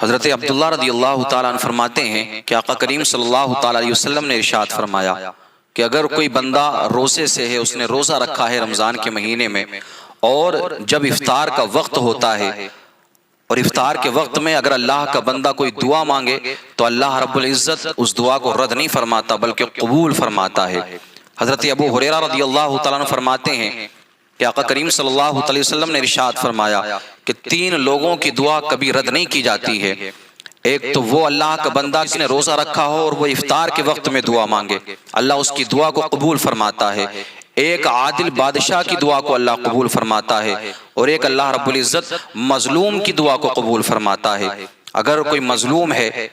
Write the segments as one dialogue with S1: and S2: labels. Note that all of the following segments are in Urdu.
S1: حضرت عبداللہ رضی اللہ تعالیٰ عنہ فرماتے ہیں کہ آقا کریم صلی اللہ تعالیٰ علیہ وسلم نے ارشاد فرمایا کہ اگر کوئی بندہ روزے سے ہے، اس نے روزہ رکھا ہے رمضان کے مہینے میں، اور جب افطار کا وقت ہوتا ہے اور افطار کے وقت میں اگر اللہ کا بندہ کوئی دعا مانگے تو اللہ رب العزت اس دعا کو رد نہیں فرماتا بلکہ قبول فرماتا ہے۔ حضرت ابو ہریرہ رضی اللہ تعالیٰ عنہ فرماتے ہیں کہ آقا کریم صلی اللہ علیہ وسلم نے ارشاد فرمایا کہ 3 لوگوں کی دعا کبھی رد نہیں کی جاتی ہے۔ ایک تو وہ اللہ کا بندہ جس نے روزہ رکھا ہو اور وہ افطار کے وقت میں دعا مانگے، اللہ اس کی دعا کو قبول فرماتا ہے۔ ایک عادل بادشاہ کی دعا کو اللہ قبول فرماتا ہے، اور ایک اللہ رب العزت مظلوم کی دعا کو قبول فرماتا ہے۔ اگر کوئی مظلوم ہے،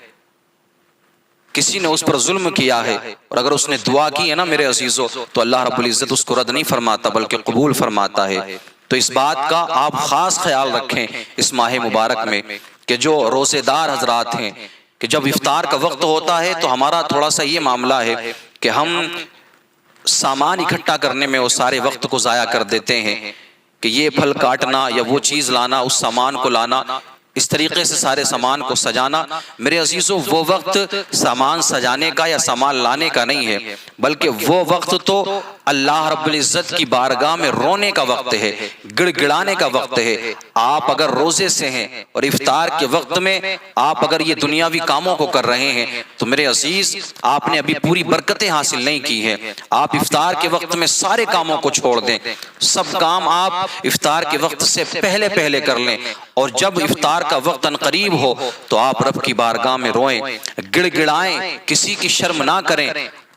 S1: کسی نے اس پر ظلم کیا ہے، اور اگر اس نے دعا کی ہے نا میرے عزیزو، تو اللہ رب العزت اس کو رد نہیں فرماتا بلکہ قبول فرماتا ہے۔ تو اس بات کا آپ خاص خیال رکھیں اس ماہ مبارک میں کہ جو روزے دار حضرات ہیں، کہ جب افطار کا وقت ہوتا ہے تو ہمارا تھوڑا سا یہ معاملہ ہے کہ ہم سامان اکٹھا کرنے میں وہ سارے وقت کو ضائع کر دیتے ہیں کہ یہ پھل کاٹنا یا وہ چیز لانا، اس سامان کو لانا، اس طریقے سے سارے سامان کو سجانا۔ میرے عزیزو، وہ وقت سامان سجانے کا یا سامان لانے کا نہیں ہے، بلکہ وہ وقت تو اللہ رب العزت کی بارگاہ میں رونے کا وقت ہے، گڑ گڑانے کا وقت ہے۔ آپ اگر روزے سے ہیں اور افطار کے وقت میں آپ اگر یہ دنیاوی کاموں کو کر رہے ہیں تو میرے عزیز آپ نے ابھی پوری برکتیں حاصل نہیں کی ہیں۔ آپ افطار کے وقت میں سارے کاموں کو چھوڑ دیں، سب کام آپ افطار کے وقت سے پہلے کر لیں، اور جب افطار کا وقت قریب ہو تو آپ رب کی بارگاہ میں روئیں، گڑ گڑائیں، کسی کی شرم نہ کریں۔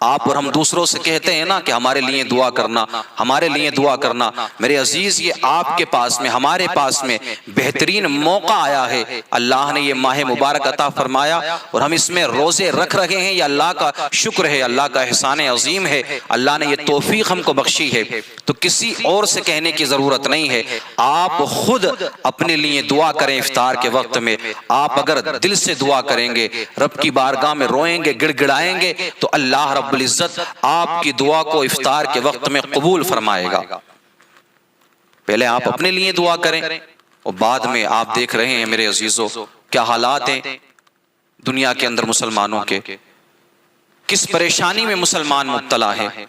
S1: آپ اور ہم دوسروں سے کہتے ہیں نا کہ ہمارے لیے دعا کرنا، ہمارے لیے دعا کرنا۔ میرے عزیز، یہ آپ کے پاس میں، ہمارے پاس میں بہترین موقع آیا ہے۔ اللہ نے یہ ماہ مبارک عطا فرمایا اور ہم اس میں روزے رکھ رہے ہیں، یہ اللہ کا شکر ہے، اللہ کا احسان عظیم ہے۔ اللہ نے یہ توفیق ہم کو بخشی ہے، تو کسی اور سے کہنے کی ضرورت نہیں ہے۔ آپ خود اپنے لیے دعا کریں افطار کے وقت میں۔ آپ اگر دل سے دعا کریں گے، رب کی بارگاہ میں روئیں گے، گڑ گڑائیں گے، تو اللہ رب العزت آپ کی دعا کو افطار کے وقت میں قبول فرمائے گا۔ پہلے آپ اپنے لیے دعا کریں، اور بعد میں آپ دیکھ رہے ہیں میرے عزیزو کیا حالات ہیں دنیا کے اندر مسلمانوں کے، کس پریشانی میں مسلمان مبتلا ہیں،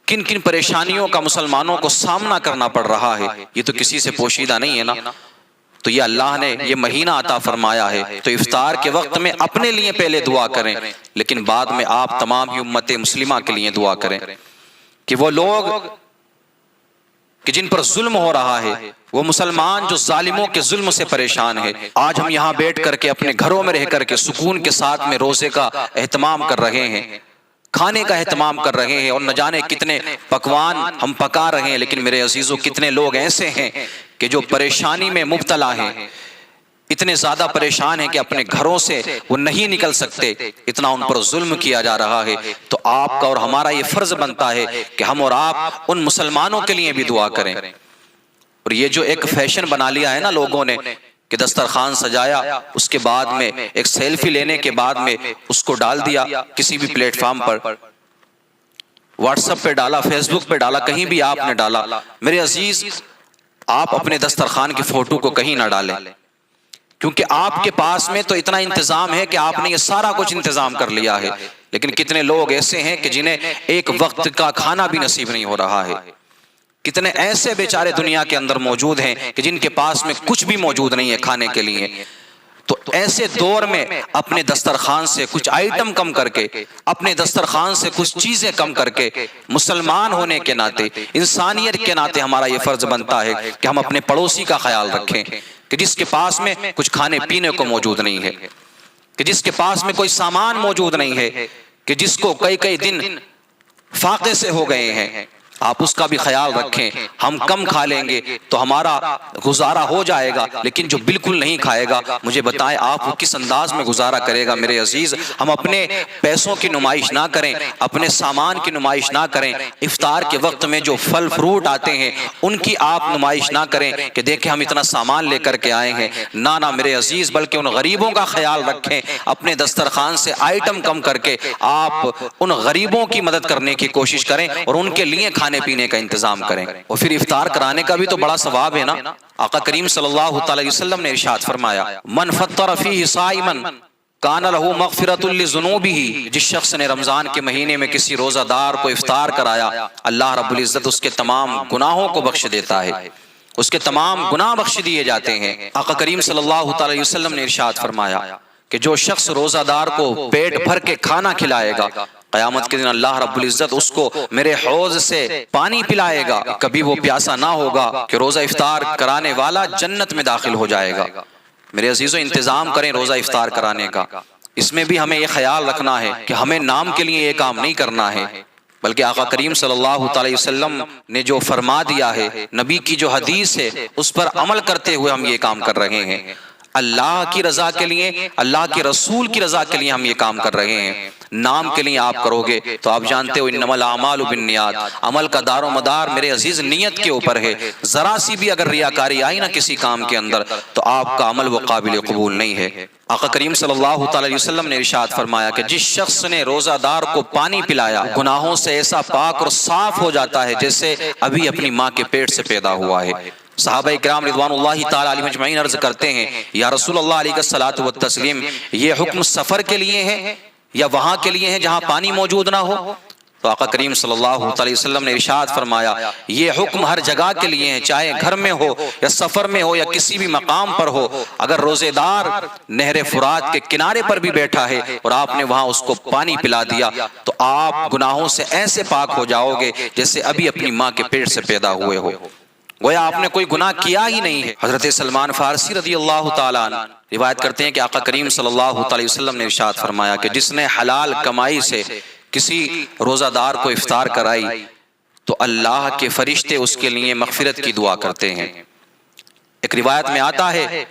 S1: کن کن پریشانیوں کا مسلمانوں کو سامنا کرنا پڑ رہا ہے۔ یہ تو کسی سے پوشیدہ نہیں ہے نا۔ تو یہ اللہ نے یہ مہینہ عطا فرمایا ہے، تو افطار کے وقت میں اپنے لیے پہلے دعا کریں، لیکن بعد میں آپ تمام ہی امت مسلمہ کے لیے دعا کریں کہ وہ لوگ کہ جن پر ظلم ہو رہا ہے، وہ مسلمان جو ظالموں کے ظلم سے پریشان ہے، آج ہم یہاں بیٹھ کر کے اپنے گھروں میں رہ کر کے سکون کے ساتھ میں روزے کا اہتمام کر رہے ہیں، کھانے کا اہتمام کر رہے ہیں، اور نہ جانے کتنے پکوان ہم پکا رہے ہیں، لیکن میرے عزیزو کتنے لوگ ایسے ہیں کہ جو پریشانی میں مبتلا ہیں، اتنے زیادہ پریشان ہیں کہ اپنے گھروں سے وہ نہیں نکل سکتے، اتنا ان پر ظلم کیا جا رہا ہے۔ تو آپ کا اور ہمارا یہ فرض بنتا ہے کہ ہم اور آپ ان مسلمانوں کے لیے بھی دعا کریں۔ اور یہ جو ایک فیشن بنا لیا ہے نا لوگوں نے کہ دسترخوان سجایا، اس کے بعد میں ایک سیلفی لینے کے بعد میں اس کو ڈال دیا کسی بھی پلیٹ فارم پر، واٹس ایپ پہ ڈالا، فیس بک پہ ڈالا، کہیں بھی آپ نے ڈالا۔ میرے عزیز، آپ اپنے دسترخوان کی فوٹو کو کہیں نہ ڈالیں، کیونکہ آپ کے پاس میں تو اتنا انتظام ہے کہ آپ نے یہ سارا کچھ انتظام کر لیا ہے، لیکن کتنے لوگ ایسے ہیں کہ جنہیں ایک وقت کا کھانا بھی نصیب نہیں ہو رہا ہے۔ کتنے ایسے بیچارے دنیا کے اندر موجود ہیں کہ جن کے پاس میں کچھ بھی موجود نہیں ہے کھانے کے لیے۔ تو ایسے دور میں اپنے دسترخوان سے کچھ آئٹم کم کر کے، اپنے دسترخوان سے کچھ چیزیں کم کر کے، مسلمان ہونے کے ناطے، انسانیت کے ناطے ہمارا یہ فرض بنتا ہے کہ ہم اپنے پڑوسی کا خیال رکھیں کہ جس کے پاس میں کچھ کھانے پینے کو موجود نہیں ہے، کہ جس کے پاس میں کوئی سامان موجود نہیں ہے، کہ جس کو کئی دن فاقے سے ہو گئے ہیں، آپ اس کا بھی خیال رکھیں۔ ہم کم کھا لیں گے تو ہمارا گزارا ہو جائے گا، لیکن جو بالکل نہیں کھائے گا، مجھے بتائیں آپ وہ کس انداز میں گزارا کرے گا۔ میرے عزیز، ہم اپنے پیسوں کی نمائش نہ کریں، اپنے سامان کی نمائش نہ کریں۔ افطار کے وقت میں جو پھل فروٹ آتے ہیں ان کی آپ نمائش نہ کریں کہ دیکھیں ہم اتنا سامان لے کر کے آئے ہیں۔ نہ میرے عزیز، بلکہ ان غریبوں کا خیال رکھیں، اپنے دسترخوان سے آئٹم کم کر کے آپ ان غریبوں کی مدد کرنے کی کوشش کریں اور ان کے لیے کھانے کھانے پینے کا انتظام کریں، اور پھر افطار کرانے کا بھی تو بڑا ثواب ہے نا۔ آقا کریم صلی اللہ علیہ وسلم نے ارشاد فرمایا من فطر فیہ صائما کان لہ مغفرۃ لذنوبہ، جس شخص نے رمضان کے مہینے میں کسی روزہ دار کو افطار کرایا، اللہ رب العزت اس کے تمام گناہوں کو بخش دیتا ہے، اس کے تمام گناہ بخش دیے جاتے ہیں۔ آقا کریم صلی اللہ علیہ وسلم نے ارشاد فرمایا کہ جو شخص روزہ دار کو پیٹ بھر کے کھانا کھلائے گا، قیامت کے دن اللہ رب العزت اس کو میرے حوض سے پانی پلائے گا، کبھی وہ پیاسا نہ ہوگا کہ روزہ افطار کرانے والا جنت میں داخل ہو جائے گا۔ میرے عزیزو، انتظام کریں روزہ افطار کرانے کا۔ اس میں بھی ہمیں یہ خیال رکھنا ہے کہ ہمیں نام کے لیے یہ کام نہیں کرنا ہے، بلکہ آقا کریم صلی اللہ علیہ وسلم نے جو فرما دیا ہے، نبی کی جو حدیث ہے، اس پر عمل کرتے ہوئے ہم یہ کام کر رہے ہیں۔ اللہ کی رضا کے لیے، اللہ کے رسول کی رضا کے لیے ہم یہ کام کر رہے ہیں۔ نام کے لیے آپ کرو گے تو آپ جانتے ہو انما الاعمال بالنیات، عمل کا دار و مدار میرے عزیز نیت کے اوپر ہے۔ ذرا سی بھی اگر ریاکاری آئی نا کسی کام کے اندر تو آپ کا عمل وہ قابل قبول نہیں ہے۔ آقا کریم صلی اللہ علیہ وسلم نے ارشاد فرمایا کہ جس شخص نے روزہ دار کو پانی پلایا، گناہوں سے ایسا پاک اور صاف ہو جاتا ہے جیسے ابھی اپنی ماں کے پیٹ سے پیدا ہوا ہے۔ صحابہ کرام رضوان اللہ تعالی علیہم اجمعین عرض کرتے ہیں یا رسول اللہ علیہ الصلوۃ والتسلیم، یہ حکم سفر کے لیے ہے یا وہاں کے لیے ہے جہاں پانی موجود نہ ہو؟ تو آقا کریم صلی اللہ علیہ وسلم نے ارشاد فرمایا یہ حکم ہر جگہ کے لیے ہے، چاہے گھر میں ہو یا سفر میں ہو یا کسی بھی مقام پر ہو۔ اگر روزے دار نہر فرات کے کنارے پر بھی بیٹھا ہے اور آپ نے وہاں اس کو پانی پلا دیا تو آپ گناہوں سے ایسے پاک ہو جاؤ گے جیسے ابھی اپنی ماں کے پیٹ سے پیدا ہوئے ہو، گویا آپ نے کوئی گناہ کیا ہی نہیں ہے۔ حضرت سلمان فارسی رضی اللہ تعالیٰ عنہ روایت کرتے ہیں کہ آقا کریم صلی اللہ علیہ وسلم نے ارشاد فرمایا کہ جس نے حلال کمائی سے کسی روزہ دار کو افطار کرائی تو اللہ کے فرشتے اس کے لیے مغفرت کی دعا کرتے ہیں۔ ایک روایت میں آتا ہے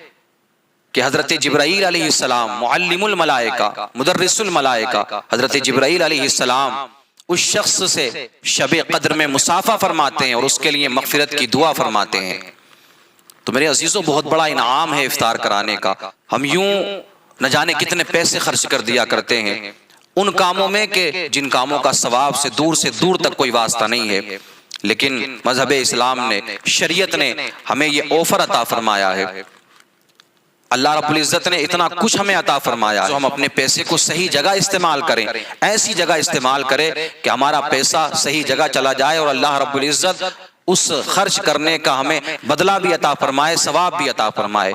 S1: کہ حضرت جبرائیل علیہ السلام معلم الملائکہ مدرس الملائکہ، حضرت جبرائیل علیہ السلام اس شخص سے شب قدر میں مصافحہ فرماتے ہیں اور اس کے لیے مغفرت کی دعا فرماتے ہیں۔ تو میرے عزیزوں، بہت بڑا انعام ہے افطار کرانے کا۔ ہم یوں نہ جانے کتنے پیسے خرچ کر دیا کرتے ہیں ان کاموں میں کہ جن کاموں کا ثواب سے دور تک کوئی واسطہ نہیں ہے، لیکن مذہب اسلام نے، شریعت نے ہمیں یہ آفر عطا فرمایا ہے۔ اللہ رب العزت نے اتنا کچھ ہمیں عطا فرمایا تو ہم اپنے پیسے کو صحیح جگہ استعمال کریں، ایسی جگہ استعمال کریں کہ ہمارا پیسہ صحیح جگہ چلا جائے اور اللہ رب العزت اس خرچ کرنے کا ہمیں بدلہ بھی عطا فرمائے، ثواب بھی عطا فرمائے۔